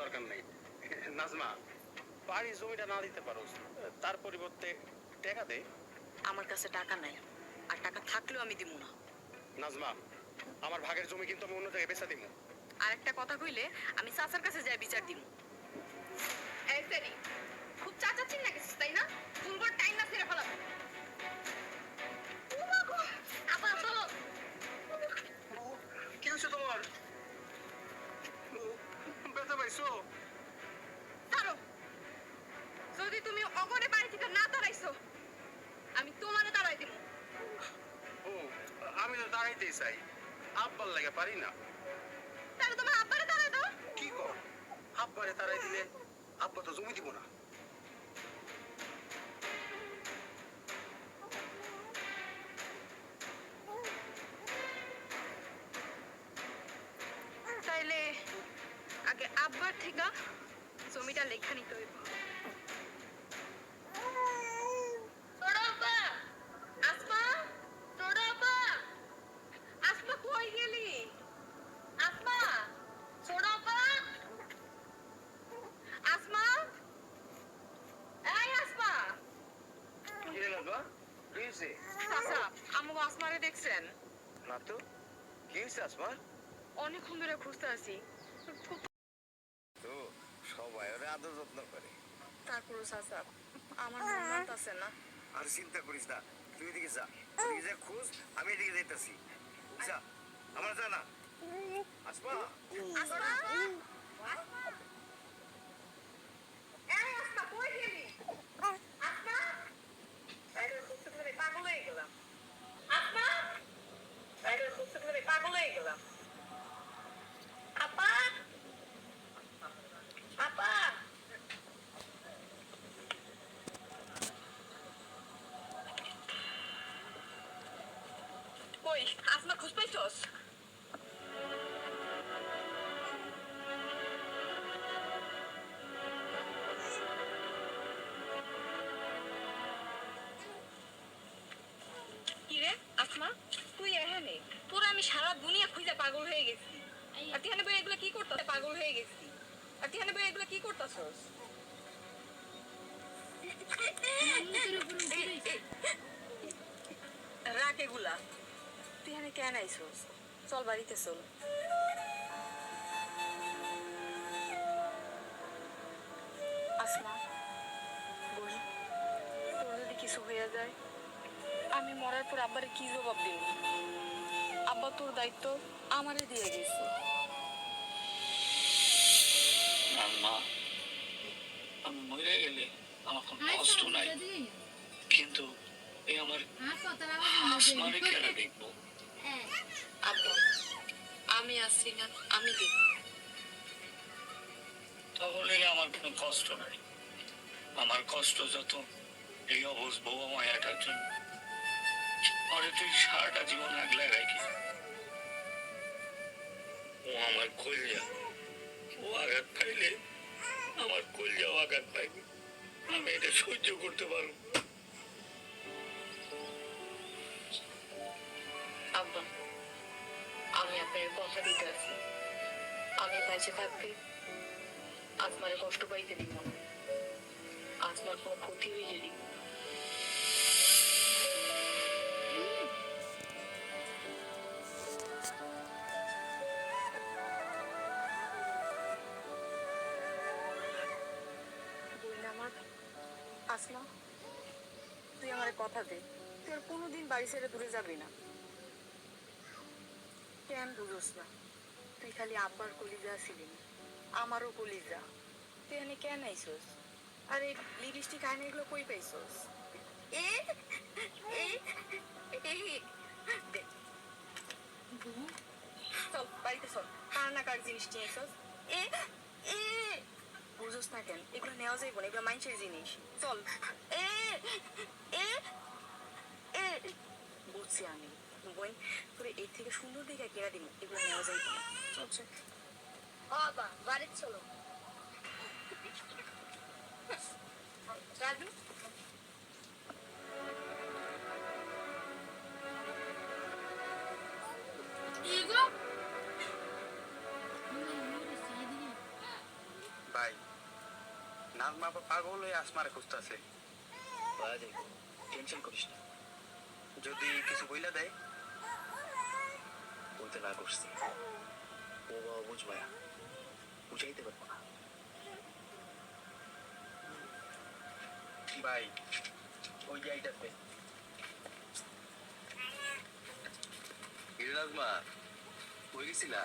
দরকার নেই। নাজমা, বাড়ি জমিটা না দিতে পারো, তার পরিবর্তে টাকা দে। আমার কাছে টাকা নাই, আর টাকা থাকলেও আমি দিব না। নাজমা, আমার ভাগের জমি কিন্তু আমি অন্য জায়গায় বেচা দিব। আর একটা কথা কইলে আমি চাচার কাছে যাই বিচার দিব। এই সেরি, খুব চাচাচ্ছিস নাকি তাই না? ফুলবার টাইম না ছেড়ে ফেলাবো। আপা চলো। কি হচ্ছে তোমার? ব্যথা পাইছো? ছাড়ো, যদি তুমি অগরে বাড়ি থেকে না দাঁড়াইছো আমি তোমারে দাঁড়াই দিব। ও, আমি তো দাঁড়াইতেই চাই, আব্বার লাগে পারি না। তাহলে তোমার আব্বারে দাঁড়াই দাও। কি কর, আব্বারে দাঁড়াই দিলে আব্বা তো জমি দিব না। তাইলে আগে আব্বার থেকে জমিটা লেখা নিতে হইব। দেখছেন না তো, কি হয়েছে আসমা? অনেকক্ষণ ধরে খুঁজতে আছি, তো সবাই ওরা আদর যত্ন করে। তারপরও চাচা আমার মন মানতাছে না। আর চিন্তা করিস না, তুই এদিকে যা, এদিকে যা খোঁজ, আমি এদিকে যাইতাছি। যা, আমার যা না। আসমা, আসমা, এই আসমা কই গেলি? আসমা, বাইরে খুঁজতে খুঁজতে পাগল হয়ে গেলাম। আসমা, বাইরে খুঁজতে খুঁজতে পাগল হয়ে গেলাম। আপা, আপা, কই আসমা খোঁজ পাইছস? কিরে আসমা, তুই এখানে? তোরা আমি সারা দুনিয়া খুঁজে পাগল হয়ে গেছি, আর তুই এখানে এগুলো কি করতাস? পাগল হয়ে গেছি, আর তুই এখানে এগুলো কি করতাছস? রাখ এগুলা, তুই এখানে কেন আইছস? চল বাড়িতে চল। আসমা বল, তোর যদি কিছু হয়ে যায় আমি মরার পর আব্বারে কি জবাব দিব? আব্বা তোর দায়িত্ব আমারে দিয়ে গেছে। মা, আমি মরে গেলে আমার কোনো কষ্ট নাই, কিন্তু এই আমার আসমানে কেন দেখবো? আব্বা আমি আসছি না, আমি দেব। তাহলে আমার কোনো কষ্ট নাই। আমার কষ্ট যত এই অবুঝ বউ মায়াটার জন্য। পরে তুই সারাটা জীবন আগলে রাখি। ও আমার কলজা, ও আঘাত পাইলে আমার কলজাও আঘাত পাইবে। আমি এটা সহ্য করতে পারবো। আব্বা আমি আপনার কথা দিতে আছি, আমি বেঁচে থাকতে আসমারে কষ্ট পাইতে দিব না, আসমার কোনো ক্ষতি হয়ে যদি। আসমা তুই আমার কথা দে, তুই আর কোনোদিন বাড়ি ছেড়ে দূরে যাবি না। কেন বুঝোস না? তুই খালি আব্বার কলিজা ছিলি না, আমারও কলিজা। তুই এখানে কেন আইসোস? আর এই লিপস্টিক আইনা এগুলো কই পাইছোস? চল বাড়িতে চল, কার না কার জিনিস নিয়ে আইসোস? বুঝোস না কেন? এগুলো নেওয়া যাইব না, এগুলো মানুষের জিনিস। চল। বুঝছি আমি বোন, তোর এর থেকে সুন্দর দিকে কেনা দিব, এগুলো নেওয়া যাইব না। চলছে বাবা বাড়ি চলো। রাজু নাজমা আপা পাগল হয়ে আসমারে খুঁজতেছে। টেনশন করিস না, যদি কিছু বইলা দেয়? বলতে না করছি, ও বাবা বুঝবায়া, বুঝাইতে পারবো না। ভাই ওই যে আইটাছে। নাজমা কই গেছিলা?